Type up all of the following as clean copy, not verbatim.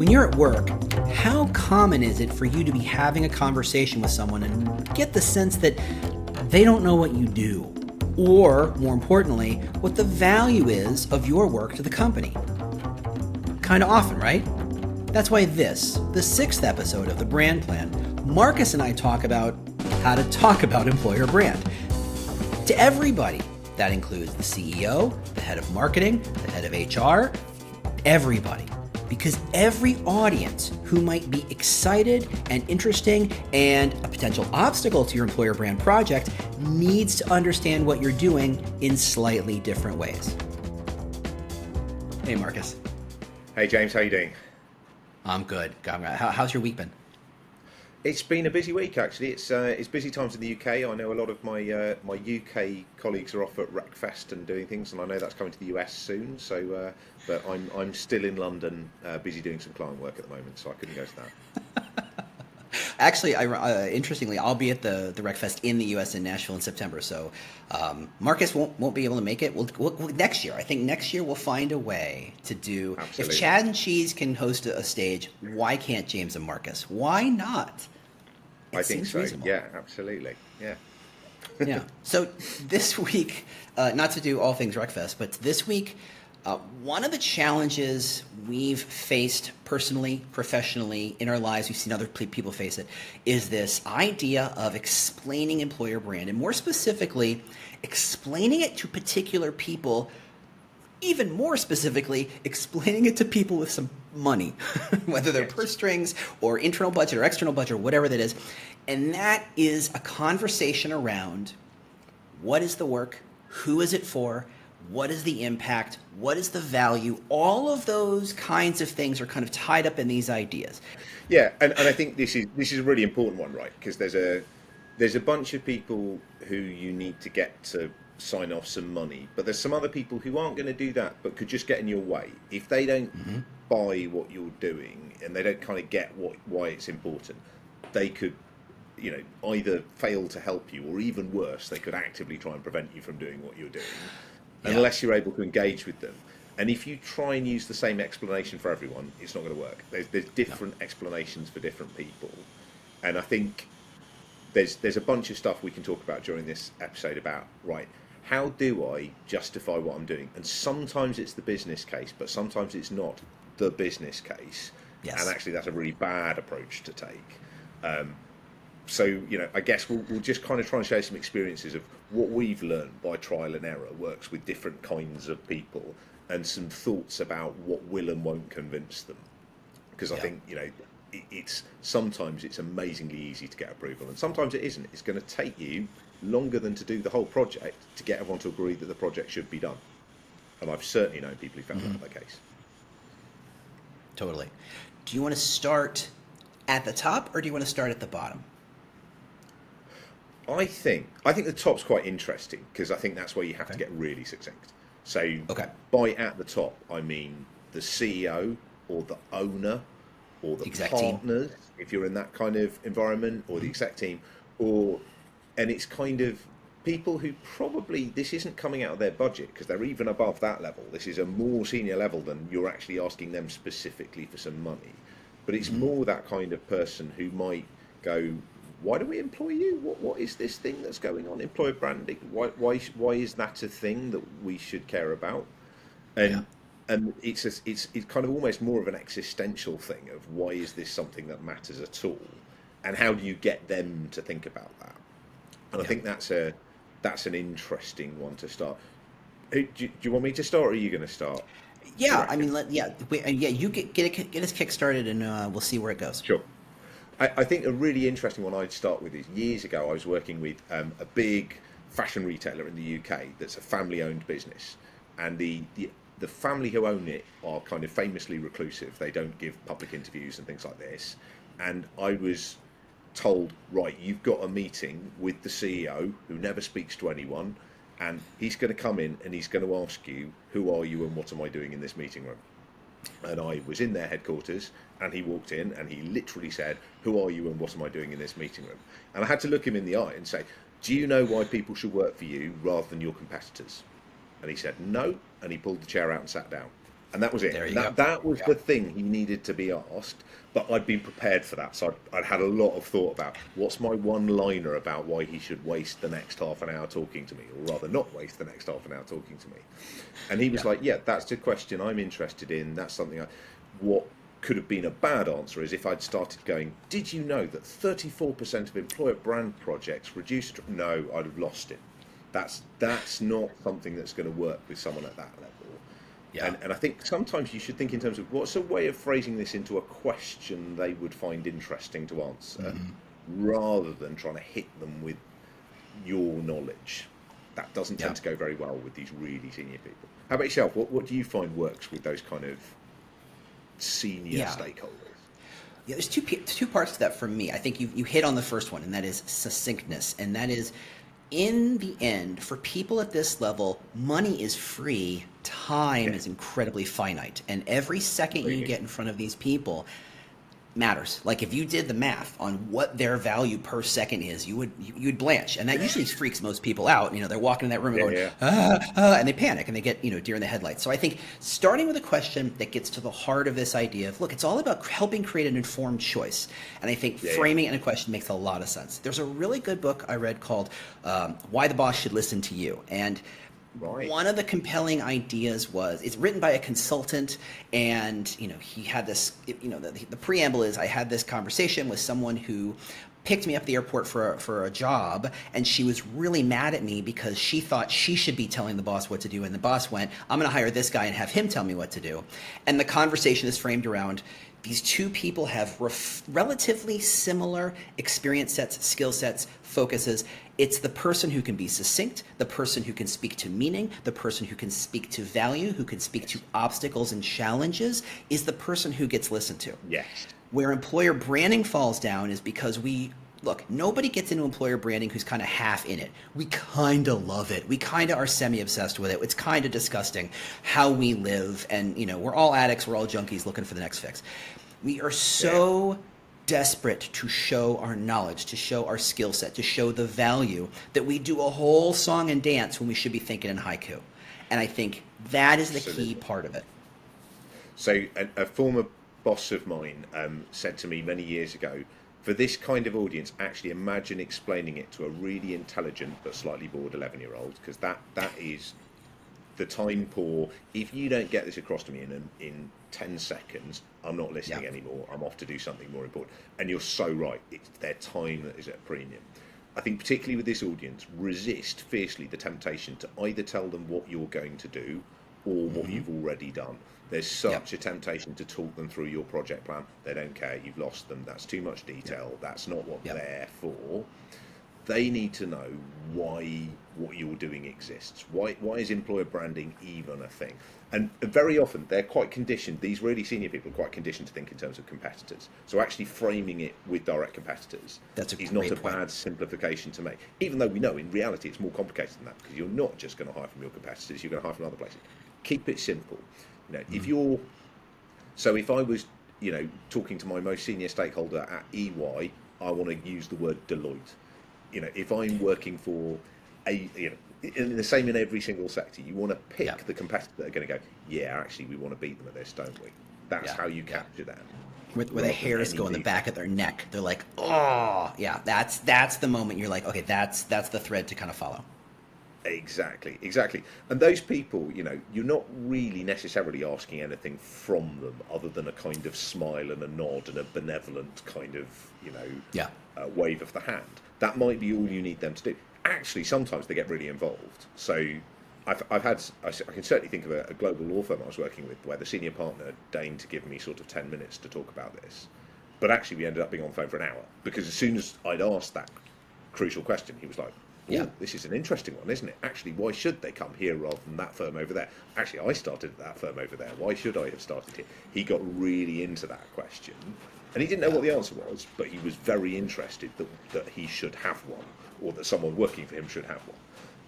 When you're at work, how common is it for you to be having a conversation with someone and get the sense that they don't know what you do, or more importantly, what the value is of your work to the company? Kind of often, right? That's why the sixth episode of the Brand Plan, Marcus and I talk about how to talk about employer brand. To everybody, that includes the CEO, the head of marketing, the head of HR, everybody. Because every audience who might be excited and interesting and a potential obstacle to your employer brand project needs to understand what you're doing in slightly different ways. Hey, Marcus. Hey, James, how you doing? I'm good. How's your week been? It's been a busy week, actually. It's busy times in the UK. I know a lot of my my UK colleagues are off at Wreckfest and doing things, and I know that's coming to the US soon. So, but I'm still in London, busy doing some client work at the moment, so I couldn't go to that. Actually, interestingly, I'll be at the Wreckfest in the US in Nashville in September. So, Marcus won't be able to make it. We'll next year. I think next year we'll find a way to do. Absolutely. If Chad and Cheese can host a stage, why can't James and Marcus? Why not? I think so. Reasonable. Yeah, absolutely. Yeah. Yeah. So this week, not to do all things Wreckfest, but this week, one of the challenges we've faced personally, professionally, in our lives, we've seen other people face it, is this idea of explaining employer brand, and more specifically, explaining it to particular people, even more specifically, explaining it to people with some money, whether they're purse strings or internal budget or external budget or whatever that is. And that is a conversation around what is the work, who is it for, what is the impact, what is the value. All of those kinds of things are kind of tied up in these ideas. Yeah, and I think this is a really important one, right? Because there's a bunch of people who you need to get to sign off some money, but there's some other people who aren't going to do that, but could just get in your way if they don't buy what you're doing and they don't kind of get why it's important. They could, either fail to help you, or even worse, they could actively try and prevent you from doing what you're doing, unless you're able to engage with them. And if you try and use the same explanation for everyone, it's not going to work. There's different explanations for different people, and I think there's a bunch of stuff we can talk about during this episode about, right, how do I justify what I'm doing? And sometimes it's the business case, but sometimes it's not the business case. Yes. And actually that's a really bad approach to take. So, I guess we'll just kind of try and share some experiences of what we've learned by trial and error works with different kinds of people, and some thoughts about what will and won't convince them. Because I think, sometimes it's amazingly easy to get approval, and sometimes it isn't. It's going to take you longer than to do the whole project to get everyone to agree that the project should be done. And I've certainly known people who found that the case. Totally. Do you want to start at the top, or do you want to start at the bottom? I think the top's quite interesting, because I think that's where you have to get really succinct. So by at the top, I mean the CEO or the owner or the exec partners, team, if you're in that kind of environment, or the exec team, and it's kind of people who probably, this isn't coming out of their budget because they're even above that level. This is a more senior level than you're actually asking them specifically for some money. But it's more that kind of person who might go, why do we employ you? What is this thing that's going on? Employer branding. Why is that a thing that we should care about? And it's kind of almost more of an existential thing of, why is this something that matters at all? And how do you get them to think about that? And I think that's an interesting one to start. Do you want me to start, or are you going to start? Yeah, I mean, you get us kick-started, and we'll see where it goes. Sure. I think a really interesting one I'd start with is, years ago I was working with a big fashion retailer in the UK that's a family-owned business, and the family who own it are kind of famously reclusive. They don't give public interviews and things like this. And I was told, right, you've got a meeting with the CEO who never speaks to anyone, and he's going to come in and he's going to ask you, who are you and what am I doing in this meeting room? And I was in their headquarters, and he walked in and he literally said, who are you and what am I doing in this meeting room? And I had to look him in the eye and say, do you know why people should work for you rather than your competitors? And he said, no. And he pulled the chair out and sat down. And that was it. There you And go. that was the thing he needed to be asked. But I'd been prepared for that. So I'd had a lot of thought about what's my one-liner about why he should waste the next half an hour talking to me, or rather not waste the next half an hour talking to me. And he was like, yeah, that's the question I'm interested in. That's something what could have been a bad answer is if I'd started going, did you know that 34% of employer brand projects reduced? No, I'd have lost it. That's not something that's going to work with someone at that level. Yeah. And I think sometimes you should think in terms of what's a way of phrasing this into a question they would find interesting to answer, rather than trying to hit them with your knowledge. That doesn't tend to go very well with these really senior people. How about yourself? What do you find works with those kind of senior stakeholders? Yeah, there's two parts to that for me. I think you hit on the first one, and that is succinctness. And that is, in the end, for people at this level, money is free, time is incredibly finite. And every second you get in front of these people matters. Like if you did the math on what their value per second is, you'd blanch, and that usually freaks most people out. They're walking in that room and going, and they panic and they get deer in the headlights. So I think starting with a question that gets to the heart of this idea of, look, it's all about helping create an informed choice, and I think framing it in a question makes a lot of sense. There's a really good book I read called Why the Boss Should Listen to You, and one of the compelling ideas was, it's written by a consultant, and he had this, the preamble is, I had this conversation with someone who picked me up at the airport for a job, and she was really mad at me because she thought she should be telling the boss what to do, and the boss went, I'm going to hire this guy and have him tell me what to do. And the conversation is framed around, these two people have relatively similar experience sets, skill sets, focuses. It's the person who can be succinct, the person who can speak to meaning, the person who can speak to value, who can speak to obstacles and challenges, is the person who gets listened to. Yes. Where employer branding falls down is because look, nobody gets into employer branding who's kind of half in it. We kind of love it. We kind of are semi-obsessed with it. It's kind of disgusting how we live. And, we're all addicts. We're all junkies looking for the next fix. We are so desperate to show our knowledge, to show our skill set, to show the value, that we do a whole song and dance when we should be thinking in haiku. And I think that is the key part of it. So a former boss of mine said to me many years ago, for this kind of audience, actually imagine explaining it to a really intelligent but slightly bored 11-year-old, because that is the time poor. If you don't get this across to me in 10 seconds, I'm not listening anymore. I'm off to do something more important. And you're so right. It's their time that is at a premium. I think particularly with this audience, resist fiercely the temptation to either tell them what you're going to do or what you've already done. There's such a temptation to talk them through your project plan. They don't care. You've lost them. That's too much detail. That's not what they're for. They need to know why what you're doing exists. Why is employer branding even a thing? And very often they're quite conditioned. These really senior people are quite conditioned to think in terms of competitors. So actually framing it with direct competitors is not a bad simplification to make. Even though we know in reality it's more complicated than that, because you're not just going to hire from your competitors. You're going to hire from other places. Keep it simple. If I was talking to my most senior stakeholder at EY, I want to use the word Deloitte. If I'm working for in the same in every single sector, you want to pick the competitor that are going to go, actually we want to beat them at this, don't we? That's how you capture that. Where the hairs go in the back of their neck. They're like, oh, yeah, that's the moment you're like, okay, that's the thread to kind of follow. Exactly. And those people, you're not really necessarily asking anything from them other than a kind of smile and a nod and a benevolent kind of, wave of the hand. That might be all you need them to do. Actually, sometimes they get really involved. So I can certainly think of a global law firm I was working with where the senior partner deigned to give me sort of 10 minutes to talk about this. But actually we ended up being on the phone for an hour, because as soon as I'd asked that crucial question, he was like, this is an interesting one, isn't it? Actually, why should they come here rather than that firm over there? Actually, I started at that firm over there. Why should I have started here? He got really into that question, and he didn't know what the answer was, but he was very interested that he should have one, or that someone working for him should have one.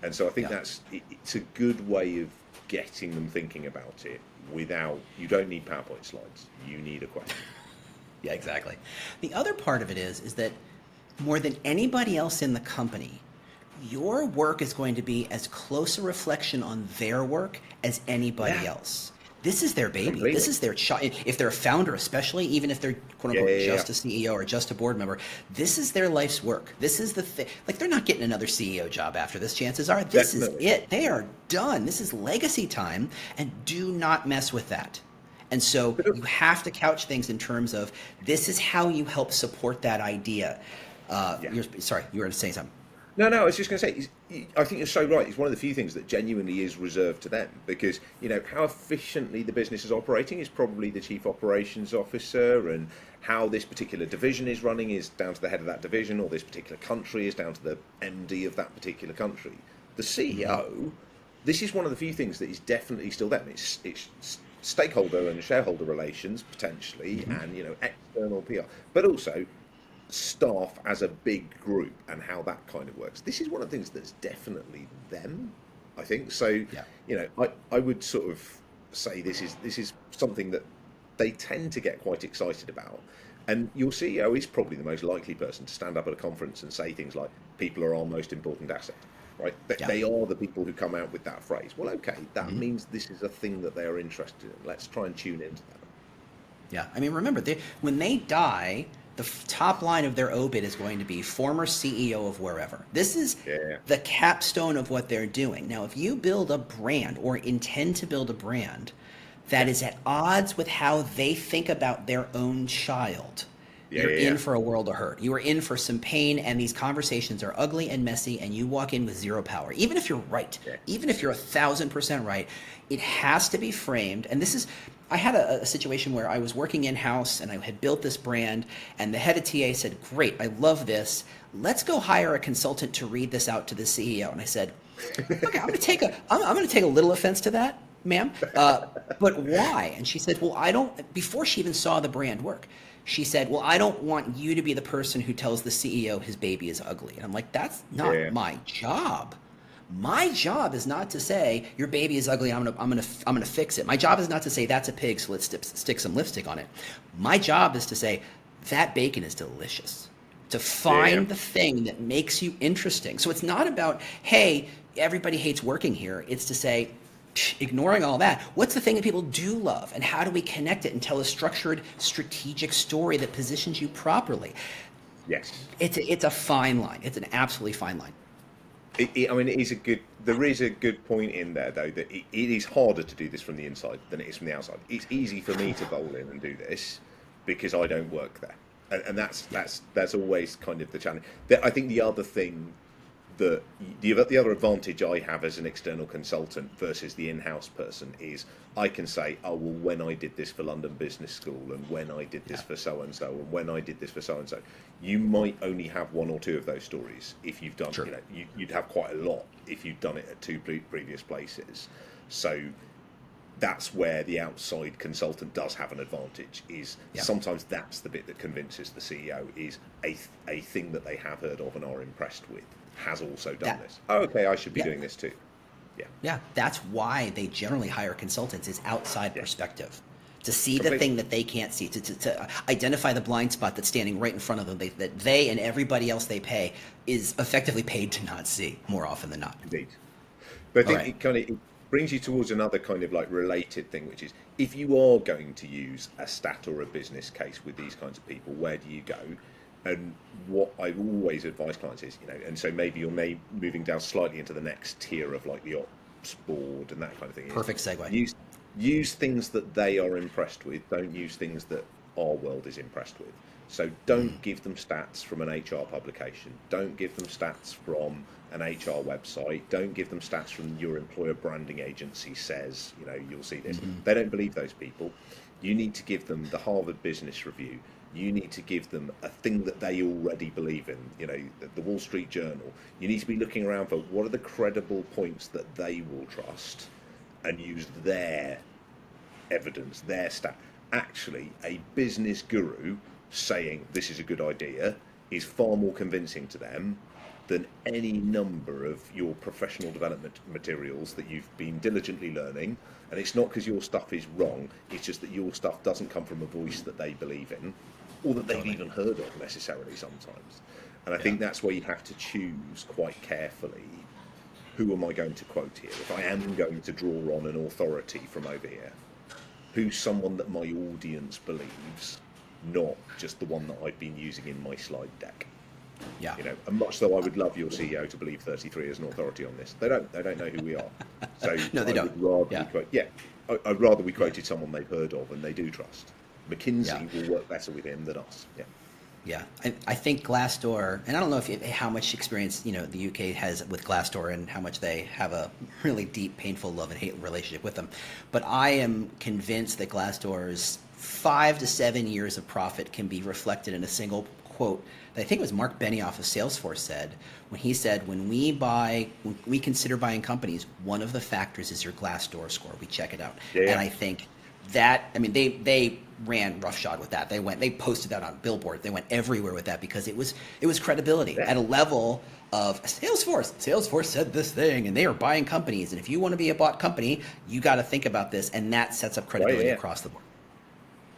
And so I think it's a good way of getting them thinking about it you don't need PowerPoint slides. You need a question. Yeah, exactly. The other part of it is that more than anybody else in the company, your work is going to be as close a reflection on their work as anybody else. This is their baby. Completely. This is their child. If they're a founder, especially, even if they're quote unquote just a CEO or just a board member, this is their life's work. This is the thing. Like, they're not getting another CEO job after this. Chances are, this Definitely. is it. They are done. This is legacy time, and do not mess with that. And so you have to couch things in terms of this is how you help support that idea. Sorry, you were saying something. No, I was just going to say, I think you're so right. It's one of the few things that genuinely is reserved to them because, how efficiently the business is operating is probably the chief operations officer, and how this particular division is running is down to the head of that division, or this particular country is down to the MD of that particular country. The CEO, this is one of the few things that is definitely still them. It's stakeholder and shareholder relations, potentially, and, external PR, but also staff as a big group and how that kind of works. This is one of the things that's definitely them, I think. So, I would sort of say this is something that they tend to get quite excited about. And your CEO is probably the most likely person to stand up at a conference and say things like, people are our most important asset, right? They are the people who come out with that phrase. Well, okay, that means this is a thing that they are interested in. Let's try and tune into that. Yeah, I mean, remember, when they die, the top line of their obit is going to be former CEO of wherever. This is the capstone of what they're doing. Now, if you build a brand or intend to build a brand that is at odds with how they think about their own child, you're in for a world of hurt. You are in for some pain, and these conversations are ugly and messy, and you walk in with zero power. Even if you're right, even if you're 1,000% right, it has to be framed. And this is, I had a situation where I was working in-house, and I had built this brand, and the head of TA said, great, I love this. Let's go hire a consultant to read this out to the CEO. And I said, okay, I'm going to take a little offense to that, ma'am. But why? And she said, well, before she even saw the brand work, she said, well, I don't want you to be the person who tells the CEO his baby is ugly. And I'm like, that's not my job. My job is not to say your baby is ugly. I'm gonna fix it. My job is not to say that's a pig, so let's stick some lipstick on it. My job is to say that bacon is delicious. To find the thing that makes you interesting. So it's not about, hey, everybody hates working here. It's to say, ignoring all that, what's the thing that people do love, and how do we connect it and tell a structured, strategic story that positions you properly? Yes, it's a fine line. It's an absolutely fine line. There is a good point in there, though, that it is harder to do this from the inside than it is from the outside. It's easy for me to bowl in and do this because I don't work there, and that's always kind of the challenge. I think the other thing the other advantage I have as an external consultant versus the in-house person is I can say, oh, well, when I did this for London Business School, and when I did this for so-and-so, and when I did this for so-and-so, you might only have one or two of those stories if you've done, you'd have quite a lot if you'd done it at two previous places. So that's where the outside consultant does have an advantage, is sometimes that's the bit that convinces the CEO is a thing that they have heard of and are impressed with has also done this. Oh, okay, I should be doing this too. Yeah, that's why they generally hire consultants, is outside perspective, to see the thing that they can't see, to identify the blind spot that's standing right in front of them, that they and everybody else they pay is effectively paid to not see more often than not. Indeed. But I think it brings you towards another kind of like related thing, which is if you are going to use a stat or a business case with these kinds of people, where do you go? And what I always advise clients is, and so maybe you're moving down slightly into the next tier of like the ops board and that kind of thing. Perfect segue. Use things that they are impressed with. Don't use things that our world is impressed with. So don't give them stats from an HR publication. Don't give them stats from an HR website. Don't give them stats from your employer branding agency says, you'll see this. They don't believe those people. You need to give them the Harvard Business Review. You need to give them a thing that they already believe in, the Wall Street Journal. You need to be looking around for what are the credible points that they will trust and use their evidence, their stat. Actually, a business guru saying this is a good idea is far more convincing to them than any number of your professional development materials that you've been diligently learning. And it's not because your stuff is wrong, it's just that your stuff doesn't come from a voice that they believe in, or that they've even heard of necessarily sometimes. And I think that's where you have to choose quite carefully, who am I going to quote here? If I am going to draw on an authority from over here, who's someone that my audience believes, not just the one that I've been using in my slide deck. Yeah. You know, and much though I would love your CEO to believe 33 is an authority on this, they don't know who we are. So No, they don't. I'd rather we quoted someone they've heard of and they do trust. McKinsey will work better with him than us. Yeah. Yeah, I think Glassdoor, and I don't know how much experience the UK has with Glassdoor and how much they have a really deep, painful love and hate relationship with them, but I am convinced that Glassdoor's 5 to 7 years of profit can be reflected in a single quote that I think it was Mark Benioff of Salesforce said when he said, when we consider buying companies, one of the factors is your Glassdoor score. We check it out, and I think that, I mean, they ran roughshod with that. They posted that on billboards. They went everywhere with that because it was credibility at a level of Salesforce said this thing, and they are buying companies. And if you want to be a bought company, you got to think about this, and that sets up credibility across the board.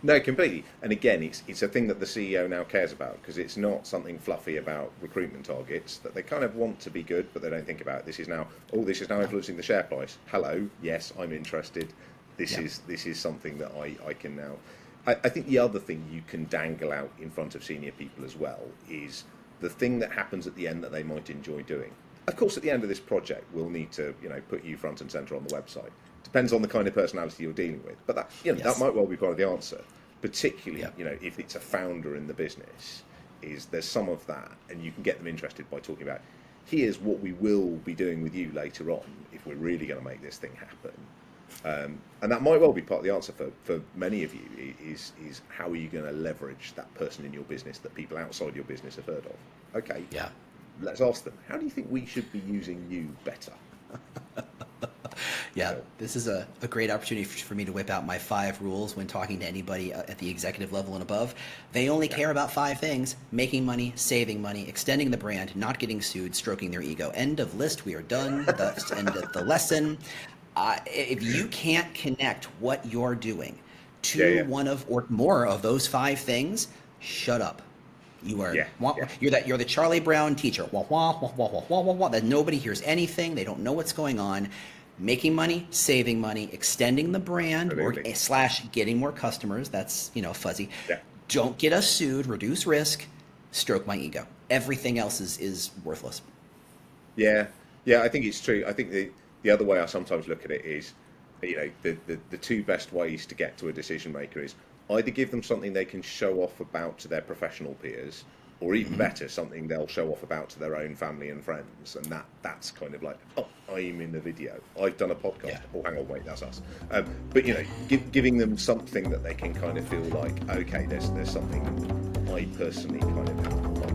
No, completely. And again, it's a thing that the CEO now cares about, because it's not something fluffy about recruitment targets that they kind of want to be good, but they don't think about. This is now influencing the share price. Hello, yes, I'm interested. This is something that I can now. I think the other thing you can dangle out in front of senior people as well is the thing that happens at the end that they might enjoy doing. Of course, at the end of this project, we'll need to put you front and center on the website. Depends on the kind of personality you're dealing with, but that that might well be part of the answer. Particularly, if it's a founder in the business, is there's some of that, and you can get them interested by talking about, here's what we will be doing with you later on if we're really going to make this thing happen. And that might well be part of the answer for many of you is how are you going to leverage that person in your business that people outside your business have heard of? Okay, let's ask them, how do you think we should be using you better? This is a great opportunity for me to whip out my 5 rules when talking to anybody at the executive level and above. They only care about 5 things: making money, saving money, extending the brand, not getting sued, stroking their ego. End of list. We are done. That's end of the lesson. If you can't connect what you're doing to one of or more of those 5 things, shut up. You are you're the Charlie Brown teacher. Wah, wah, wah, wah, wah, wah, wah, wah, that nobody hears anything. They don't know what's going on. Making money, saving money, extending the brand, / getting more customers. That's fuzzy. Don't get us sued. Reduce risk. Stroke my ego. Everything else is worthless. Yeah, I think it's true. I think the other way I sometimes look at it is, the 2 best ways to get to a decision maker is either give them something they can show off about to their professional peers, or even better, something they'll show off about to their own family and friends. And that's kind of like, oh, I'm in the video. I've done a podcast. Oh, hang on, wait, that's us. But giving them something that they can kind of feel like, okay, there's something I personally kind of have